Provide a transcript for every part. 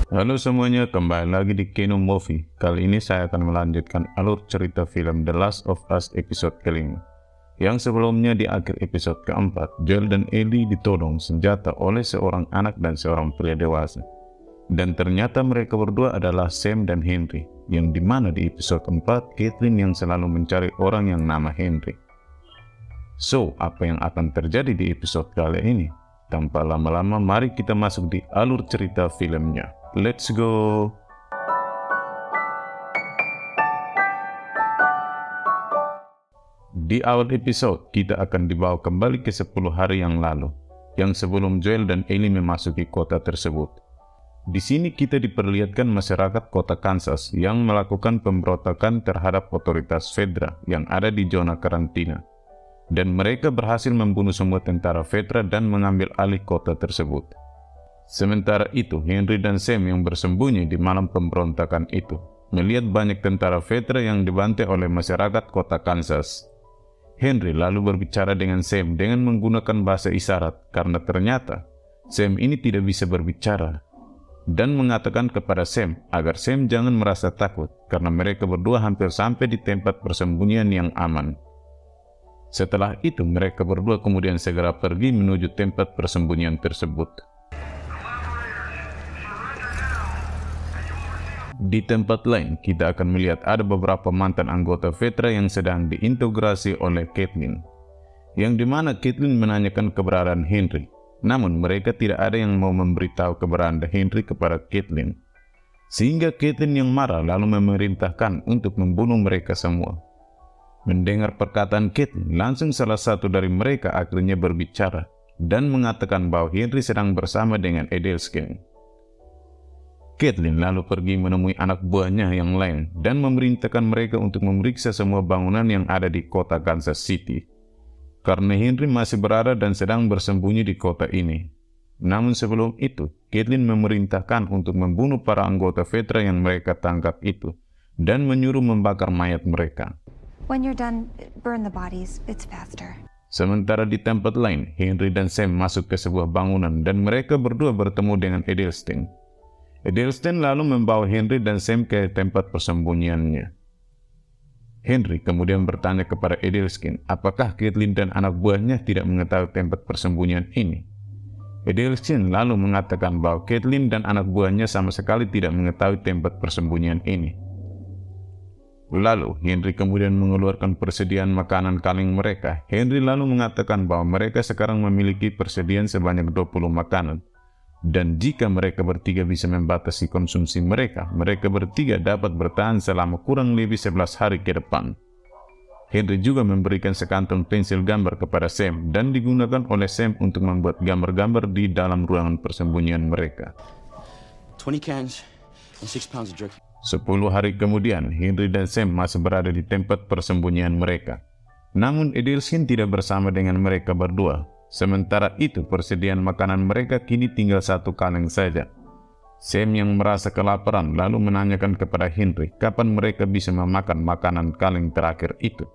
Halo semuanya, kembali lagi di Kino Movie. Kali ini saya akan melanjutkan alur cerita film The Last of Us episode kelima. Yang sebelumnya di akhir episode keempat, Joel dan Ellie ditodong senjata oleh seorang anak dan seorang pria dewasa. Dan ternyata mereka berdua adalah Sam dan Henry, yang dimana di episode keempat, Caitlin yang selalu mencari orang yang nama Henry. So, apa yang akan terjadi di episode kali ini? Tanpa lama-lama, mari kita masuk di alur cerita filmnya. Let's go! Di awal episode, kita akan dibawa kembali ke 10 hari yang lalu, yang sebelum Joel dan Ellie memasuki kota tersebut. Di sini kita diperlihatkan masyarakat kota Kansas yang melakukan pemberontakan terhadap otoritas federal yang ada di zona karantina. Dan mereka berhasil membunuh semua tentara federal dan mengambil alih kota tersebut. Sementara itu, Henry dan Sam yang bersembunyi di malam pemberontakan itu melihat banyak tentara federal yang dibantai oleh masyarakat kota Kansas. Henry lalu berbicara dengan Sam dengan menggunakan bahasa isyarat karena ternyata Sam ini tidak bisa berbicara, dan mengatakan kepada Sam agar Sam jangan merasa takut karena mereka berdua hampir sampai di tempat persembunyian yang aman. Setelah itu, mereka berdua kemudian segera pergi menuju tempat persembunyian tersebut. Di tempat lain, kita akan melihat ada beberapa mantan anggota federal yang sedang diintegrasi oleh Caitlin, yang dimana Caitlin menanyakan keberadaan Henry. Namun mereka tidak ada yang mau memberitahu keberadaan Henry kepada Caitlin, sehingga Caitlin yang marah lalu memerintahkan untuk membunuh mereka semua. Mendengar perkataan Caitlin, langsung salah satu dari mereka akhirnya berbicara dan mengatakan bahwa Henry sedang bersama dengan Edelskine. Caitlin lalu pergi menemui anak buahnya yang lain dan memerintahkan mereka untuk memeriksa semua bangunan yang ada di kota Kansas City, karena Henry masih berada dan sedang bersembunyi di kota ini. Namun sebelum itu, Caitlin memerintahkan untuk membunuh para anggota federal yang mereka tangkap itu dan menyuruh membakar mayat mereka. When you're done, burn the bodies. It's faster. Sementara di tempat lain, Henry dan Sam masuk ke sebuah bangunan dan mereka berdua bertemu dengan Edelstein. Edelstein lalu membawa Henry dan Sam ke tempat persembunyiannya. Henry kemudian bertanya kepada Edelstein, apakah Caitlin dan anak buahnya tidak mengetahui tempat persembunyian ini? Edelstein lalu mengatakan bahwa Caitlin dan anak buahnya sama sekali tidak mengetahui tempat persembunyian ini. Lalu, Henry kemudian mengeluarkan persediaan makanan kaleng mereka. Henry lalu mengatakan bahwa mereka sekarang memiliki persediaan sebanyak 20 makanan. Dan jika mereka bertiga bisa membatasi konsumsi mereka, mereka bertiga dapat bertahan selama kurang lebih 11 hari ke depan. Henry juga memberikan sekantong pensil gambar kepada Sam dan digunakan oleh Sam untuk membuat gambar-gambar di dalam ruangan persembunyian mereka. 20 cans and 6 pounds of jerky. 10 hari kemudian, Henry dan Sam masih berada di tempat persembunyian mereka. Namun Edelstein tidak bersama dengan mereka berdua. Sementara itu, persediaan makanan mereka kini tinggal 1 kaleng saja. Sam yang merasa kelaparan lalu menanyakan kepada Henry kapan mereka bisa memakan makanan kaleng terakhir itu.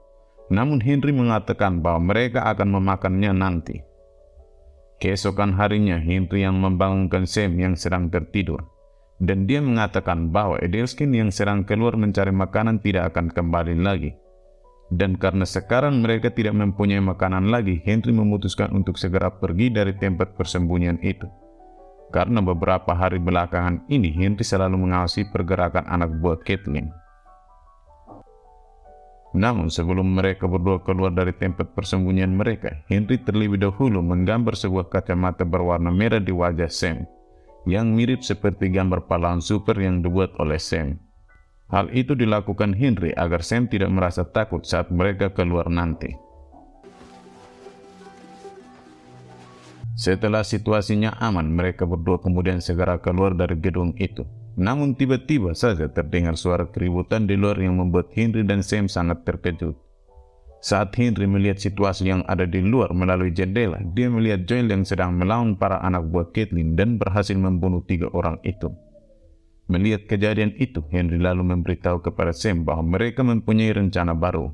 Namun Henry mengatakan bahwa mereka akan memakannya nanti. Keesokan harinya, Henry yang membangunkan Sam yang sedang tertidur. Dan dia mengatakan bahwa Edelskine yang sedang keluar mencari makanan tidak akan kembali lagi. Dan karena sekarang mereka tidak mempunyai makanan lagi, Henry memutuskan untuk segera pergi dari tempat persembunyian itu. Karena beberapa hari belakangan ini, Henry selalu mengawasi pergerakan anak buah Caitlin. Namun sebelum mereka berdua keluar dari tempat persembunyian mereka, Henry terlebih dahulu menggambar sebuah kacamata berwarna merah di wajah Sam, yang mirip seperti gambar pahlawan super yang dibuat oleh Sam. Hal itu dilakukan Henry agar Sam tidak merasa takut saat mereka keluar nanti. Setelah situasinya aman, mereka berdua kemudian segera keluar dari gedung itu. Namun tiba-tiba saja terdengar suara keributan di luar yang membuat Henry dan Sam sangat terkejut. Saat Henry melihat situasi yang ada di luar melalui jendela, dia melihat Joel yang sedang melawan para anak buah Caitlin dan berhasil membunuh 3 orang itu. Melihat kejadian itu, Henry lalu memberitahu kepada Sam bahwa mereka mempunyai rencana baru.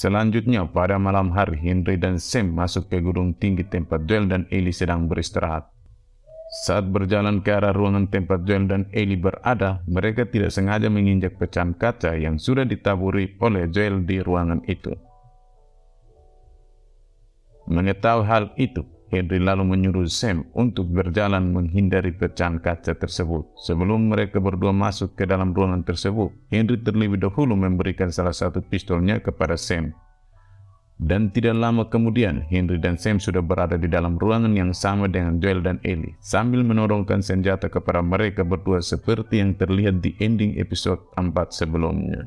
Selanjutnya, pada malam hari, Henry dan Sam masuk ke gedung tinggi tempat Joel dan Ellie sedang beristirahat. Saat berjalan ke arah ruangan tempat Joel dan Ellie berada, mereka tidak sengaja menginjak pecahan kaca yang sudah ditaburi oleh Joel di ruangan itu. Mengetahui hal itu, Henry lalu menyuruh Sam untuk berjalan menghindari pecahan kaca tersebut. Sebelum mereka berdua masuk ke dalam ruangan tersebut, Henry terlebih dahulu memberikan salah satu pistolnya kepada Sam. Dan tidak lama kemudian, Henry dan Sam sudah berada di dalam ruangan yang sama dengan Joel dan Ellie, sambil menodongkan senjata kepada mereka berdua seperti yang terlihat di ending episode 4 sebelumnya.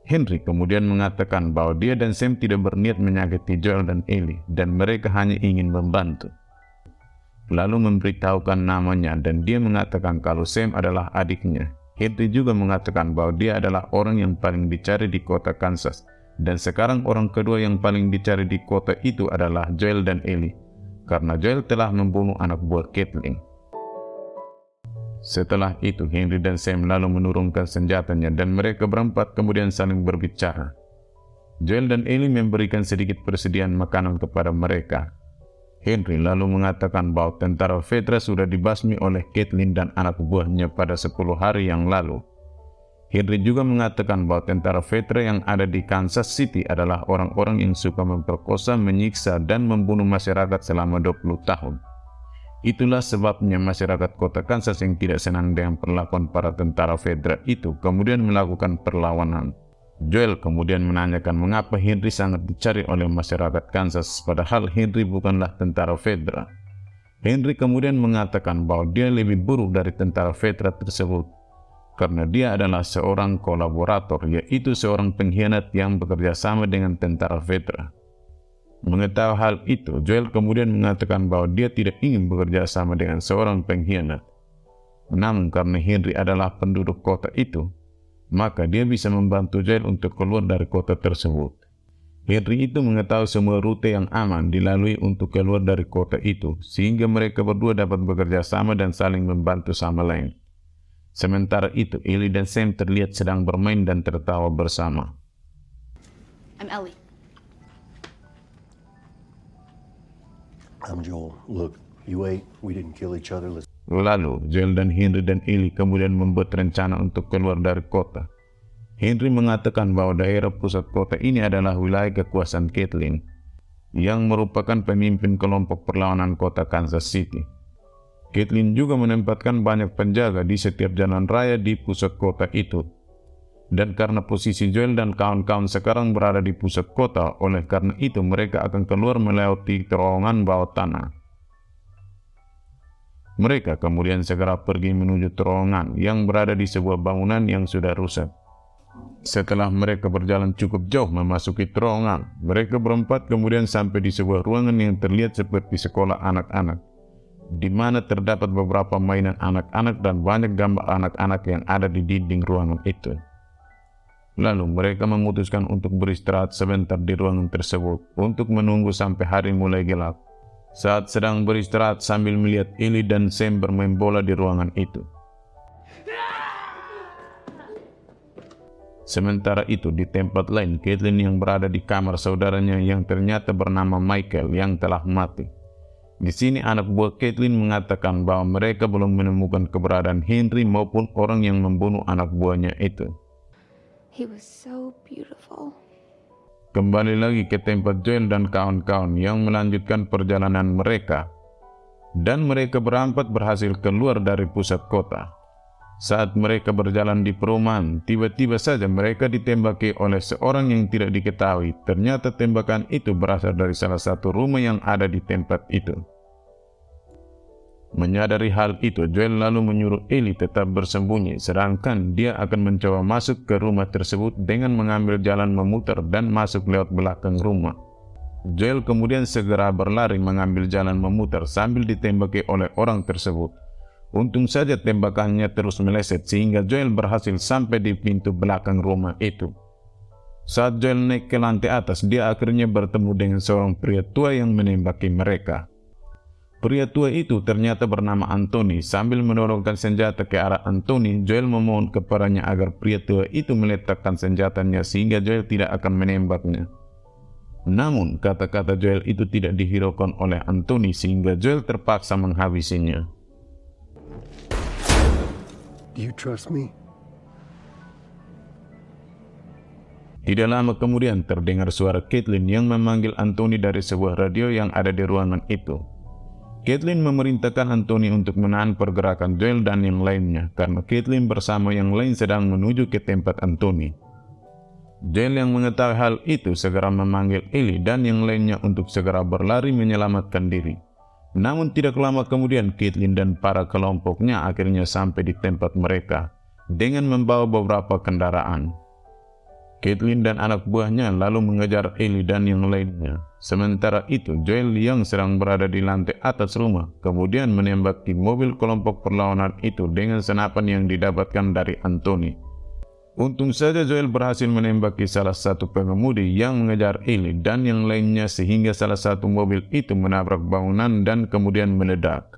Henry kemudian mengatakan bahwa dia dan Sam tidak berniat menyakiti Joel dan Ellie, dan mereka hanya ingin membantu. Lalu memberitahukan namanya, dan dia mengatakan kalau Sam adalah adiknya. Henry juga mengatakan bahwa dia adalah orang yang paling dicari di kota Kansas, dan sekarang orang kedua yang paling dicari di kota itu adalah Joel dan Ellie, karena Joel telah membunuh anak buah Caitlin. Setelah itu, Henry dan Sam lalu menurunkan senjatanya dan mereka berempat kemudian saling berbicara. Joel dan Ellie memberikan sedikit persediaan makanan kepada mereka. Henry lalu mengatakan bahwa tentara Fedra sudah dibasmi oleh Caitlin dan anak buahnya pada 10 hari yang lalu. Henry juga mengatakan bahwa tentara Fedra yang ada di Kansas City adalah orang-orang yang suka memperkosa, menyiksa, dan membunuh masyarakat selama 20 tahun. Itulah sebabnya masyarakat kota Kansas yang tidak senang dengan perlakuan para tentara Fedra itu kemudian melakukan perlawanan. Joel kemudian menanyakan mengapa Henry sangat dicari oleh masyarakat Kansas, padahal Henry bukanlah tentara Fedra. Henry kemudian mengatakan bahwa dia lebih buruk dari tentara Fedra tersebut, karena dia adalah seorang kolaborator, yaitu seorang pengkhianat yang bekerja sama dengan tentara Fedra. Mengetahui hal itu, Joel kemudian mengatakan bahwa dia tidak ingin bekerja sama dengan seorang pengkhianat. Namun karena Henry adalah penduduk kota itu, maka dia bisa membantu Joel untuk keluar dari kota tersebut. Henry itu mengetahui semua rute yang aman dilalui untuk keluar dari kota itu, sehingga mereka berdua dapat bekerja sama dan saling membantu sama lain. Sementara itu, Ellie dan Sam terlihat sedang bermain dan tertawa bersama. I'm Ellie. I'm Joel. Look, you ate. We didn't kill each other. Lalu, Joel dan Henry dan Ellie kemudian membuat rencana untuk keluar dari kota. Henry mengatakan bahwa daerah pusat kota ini adalah wilayah kekuasaan Caitlin, yang merupakan pemimpin kelompok perlawanan kota Kansas City. Caitlin juga menempatkan banyak penjaga di setiap jalan raya di pusat kota itu. Dan karena posisi Joel dan kawan-kawan sekarang berada di pusat kota, oleh karena itu mereka akan keluar melewati terowongan bawah tanah. Mereka kemudian segera pergi menuju terowongan yang berada di sebuah bangunan yang sudah rusak. Setelah mereka berjalan cukup jauh memasuki terowongan, mereka berempat kemudian sampai di sebuah ruangan yang terlihat seperti sekolah anak-anak, di mana terdapat beberapa mainan anak-anak dan banyak gambar anak-anak yang ada di dinding ruangan itu. Lalu mereka memutuskan untuk beristirahat sebentar di ruangan tersebut untuk menunggu sampai hari mulai gelap. Saat sedang beristirahat sambil melihat Ellie dan Sam bermain bola di ruangan itu. Sementara itu di tempat lain, Caitlin yang berada di kamar saudaranya yang ternyata bernama Michael yang telah mati. Di sini anak buah Caitlin mengatakan bahwa mereka belum menemukan keberadaan Henry maupun orang yang membunuh anak buahnya itu. He was so beautiful. Kembali lagi ke tempat Joel dan kawan-kawan yang melanjutkan perjalanan mereka. Dan mereka berempat berhasil keluar dari pusat kota. Saat mereka berjalan di perumahan, tiba-tiba saja mereka ditembaki oleh seorang yang tidak diketahui. Ternyata tembakan itu berasal dari salah satu rumah yang ada di tempat itu. Menyadari hal itu, Joel lalu menyuruh Ellie tetap bersembunyi, sedangkan dia akan mencoba masuk ke rumah tersebut dengan mengambil jalan memutar dan masuk lewat belakang rumah. Joel kemudian segera berlari mengambil jalan memutar sambil ditembaki oleh orang tersebut. Untung saja tembakannya terus meleset sehingga Joel berhasil sampai di pintu belakang rumah itu. Saat Joel naik ke lantai atas, dia akhirnya bertemu dengan seorang pria tua yang menembaki mereka. Pria tua itu ternyata bernama Anthony. Sambil mendorongkan senjata ke arah Anthony, Joel memohon kepadanya agar pria tua itu meletakkan senjatanya sehingga Joel tidak akan menembaknya. Namun, kata-kata Joel itu tidak dihiraukan oleh Anthony sehingga Joel terpaksa menghabisinya. Do you trust me? Tidak lama kemudian terdengar suara Caitlin yang memanggil Anthony dari sebuah radio yang ada di ruangan itu. Caitlin memerintahkan Anthony untuk menahan pergerakan Joel dan yang lainnya karena Caitlin bersama yang lain sedang menuju ke tempat Anthony. Joel yang mengetahui hal itu segera memanggil Ellie dan yang lainnya untuk segera berlari menyelamatkan diri. Namun tidak lama kemudian Caitlin dan para kelompoknya akhirnya sampai di tempat mereka dengan membawa beberapa kendaraan. Caitlin dan anak buahnya lalu mengejar Ellie dan yang lainnya. Sementara itu, Joel yang sedang berada di lantai atas rumah kemudian menembaki mobil kelompok perlawanan itu dengan senapan yang didapatkan dari Anthony. Untung saja Joel berhasil menembaki salah satu pengemudi yang mengejar Ellie dan yang lainnya sehingga salah satu mobil itu menabrak bangunan dan kemudian meledak.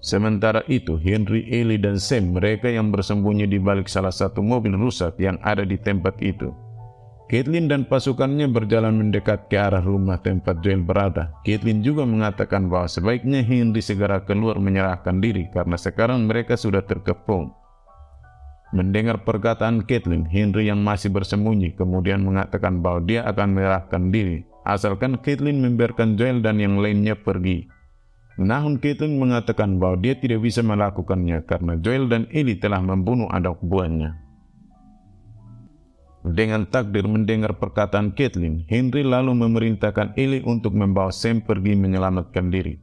Sementara itu, Henry, Ellie, dan Sam, mereka yang bersembunyi di balik salah satu mobil rusak yang ada di tempat itu. Caitlin dan pasukannya berjalan mendekat ke arah rumah tempat Joel berada. Caitlin juga mengatakan bahwa sebaiknya Henry segera keluar menyerahkan diri karena sekarang mereka sudah terkepung. Mendengar perkataan Caitlin, Henry yang masih bersembunyi kemudian mengatakan bahwa dia akan menyerahkan diri asalkan Caitlin membiarkan Joel dan yang lainnya pergi. Namun Caitlin mengatakan bahwa dia tidak bisa melakukannya karena Joel dan Ellie telah membunuh anak buahnya. Dengan takdir mendengar perkataan Caitlin, Henry lalu memerintahkan Ellie untuk membawa Sam pergi menyelamatkan diri.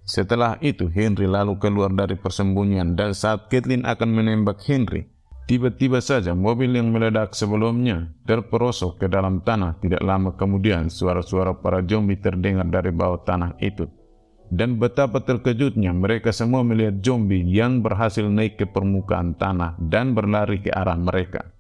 Setelah itu, Henry lalu keluar dari persembunyian dan saat Caitlin akan menembak Henry, tiba-tiba saja mobil yang meledak sebelumnya terperosok ke dalam tanah. Tidak lama kemudian, suara-suara para zombie terdengar dari bawah tanah itu. Dan betapa terkejutnya mereka semua melihat zombie yang berhasil naik ke permukaan tanah dan berlari ke arah mereka.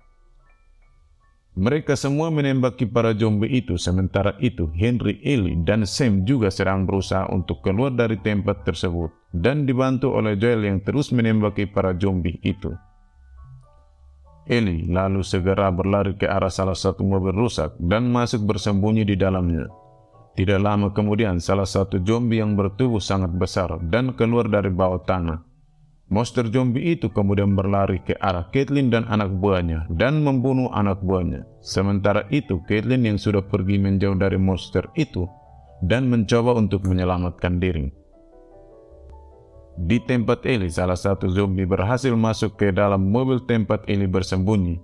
Mereka semua menembaki para zombie itu. Sementara itu, Henry, Ellie, dan Sam juga sedang berusaha untuk keluar dari tempat tersebut dan dibantu oleh Joel yang terus menembaki para zombie itu. Ellie lalu segera berlari ke arah salah satu mobil rusak dan masuk bersembunyi di dalamnya. Tidak lama kemudian, salah satu zombie yang bertubuh sangat besar dan keluar dari bawah tanah. Monster zombie itu kemudian berlari ke arah Caitlin dan anak buahnya dan membunuh anak buahnya. Sementara itu, Caitlin yang sudah pergi menjauh dari monster itu dan mencoba untuk menyelamatkan diri. Di tempat Ellie, salah satu zombie berhasil masuk ke dalam mobil tempat Ellie bersembunyi.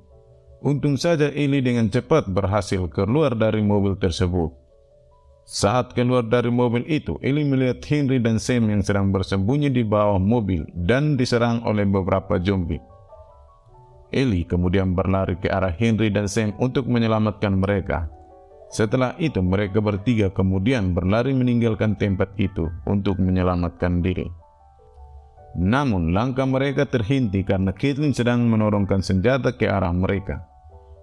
Untung saja Ellie dengan cepat berhasil keluar dari mobil tersebut. Saat keluar dari mobil itu, Ellie melihat Henry dan Sam yang sedang bersembunyi di bawah mobil dan diserang oleh beberapa zombie. Ellie kemudian berlari ke arah Henry dan Sam untuk menyelamatkan mereka. Setelah itu, mereka bertiga kemudian berlari meninggalkan tempat itu untuk menyelamatkan diri. Namun, langkah mereka terhenti karena Caitlin sedang menorongkan senjata ke arah mereka.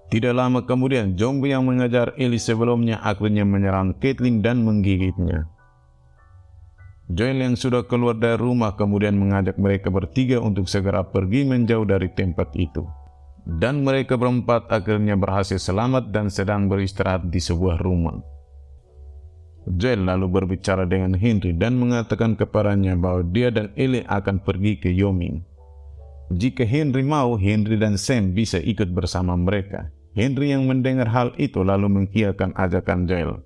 Tidak lama kemudian, zombie yang mengejar Ellie sebelumnya akhirnya menyerang Caitlin dan menggigitnya. Joel yang sudah keluar dari rumah kemudian mengajak mereka bertiga untuk segera pergi menjauh dari tempat itu. Dan mereka berempat akhirnya berhasil selamat dan sedang beristirahat di sebuah rumah. Joel lalu berbicara dengan Henry dan mengatakan kepadanya bahwa dia dan Ellie akan pergi ke Wyoming. Jika Henry mau, Henry dan Sam bisa ikut bersama mereka. Henry yang mendengar hal itu lalu mengiyakan ajakan Joel.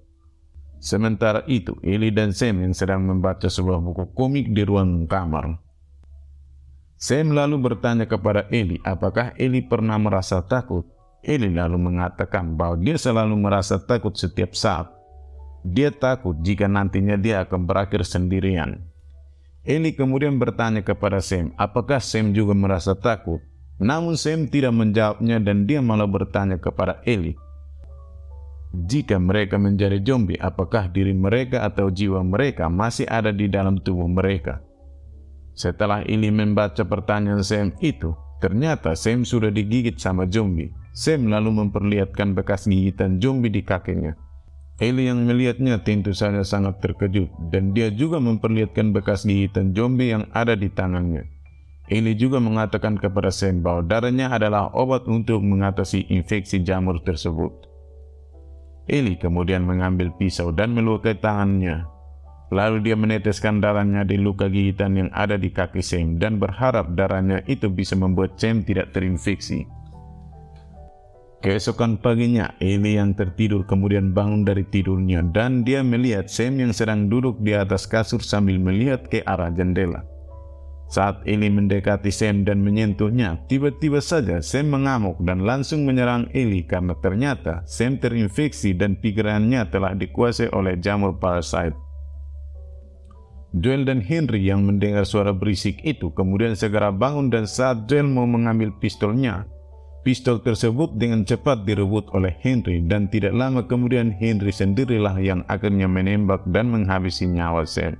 Sementara itu, Ellie dan Sam yang sedang membaca sebuah buku komik di ruang kamar. Sam lalu bertanya kepada Ellie apakah Ellie pernah merasa takut. Ellie lalu mengatakan bahwa dia selalu merasa takut setiap saat. Dia takut jika nantinya dia akan berakhir sendirian. Ellie kemudian bertanya kepada Sam apakah Sam juga merasa takut. Namun Sam tidak menjawabnya dan dia malah bertanya kepada Ellie, jika mereka menjadi zombie, apakah diri mereka atau jiwa mereka masih ada di dalam tubuh mereka? Setelah Ellie membaca pertanyaan Sam itu, ternyata Sam sudah digigit sama zombie. Sam lalu memperlihatkan bekas gigitan zombie di kakinya. Ellie yang melihatnya tentu saja sangat terkejut, dan dia juga memperlihatkan bekas gigitan zombie yang ada di tangannya. Ellie juga mengatakan kepada Sam bahwa darahnya adalah obat untuk mengatasi infeksi jamur tersebut. Ellie kemudian mengambil pisau dan melukai tangannya. Lalu dia meneteskan darahnya di luka gigitan yang ada di kaki Sam dan berharap darahnya itu bisa membuat Sam tidak terinfeksi. Keesokan paginya, Ellie yang tertidur kemudian bangun dari tidurnya dan dia melihat Sam yang sedang duduk di atas kasur sambil melihat ke arah jendela. Saat Ellie mendekati Sam dan menyentuhnya, tiba-tiba saja Sam mengamuk dan langsung menyerang Ellie karena ternyata Sam terinfeksi dan pikirannya telah dikuasai oleh jamur parasite. Joel dan Henry yang mendengar suara berisik itu kemudian segera bangun, dan saat Joel mau mengambil pistolnya, pistol tersebut dengan cepat direbut oleh Henry, dan tidak lama kemudian Henry sendirilah yang akhirnya menembak dan menghabisi nyawa Sam.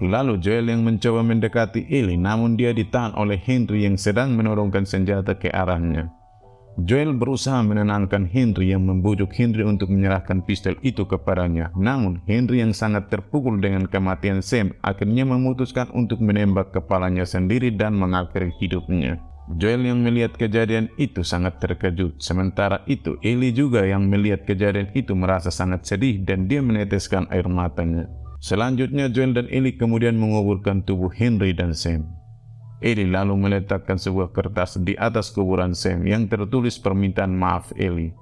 Lalu Joel yang mencoba mendekati Ellie, namun dia ditahan oleh Henry yang sedang menodongkan senjata ke arahnya. Joel berusaha menenangkan Henry yang membujuk Henry untuk menyerahkan pistol itu kepadanya. Namun Henry yang sangat terpukul dengan kematian Sam akhirnya memutuskan untuk menembak kepalanya sendiri dan mengakhiri hidupnya. Joel yang melihat kejadian itu sangat terkejut. Sementara itu Ellie juga yang melihat kejadian itu merasa sangat sedih dan dia meneteskan air matanya. Selanjutnya Joel dan Ellie kemudian menguburkan tubuh Henry dan Sam. Ellie lalu meletakkan sebuah kertas di atas kuburan Sam yang tertulis permintaan maaf Ellie.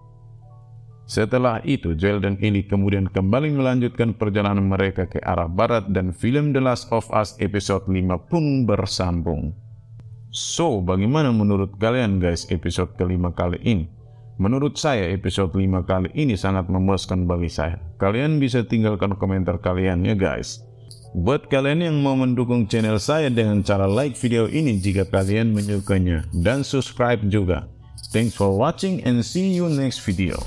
Setelah itu Joel dan Ellie kemudian kembali melanjutkan perjalanan mereka ke arah barat dan film The Last of Us episode 5 pun bersambung. So, bagaimana menurut kalian guys episode kelima kali ini? Menurut saya episode 5 kali ini sangat memuaskan bagi saya. Kalian bisa tinggalkan komentar kalian ya guys. Buat kalian yang mau mendukung channel saya dengan cara like video ini jika kalian menyukainya, dan subscribe juga. Thanks for watching and see you next video.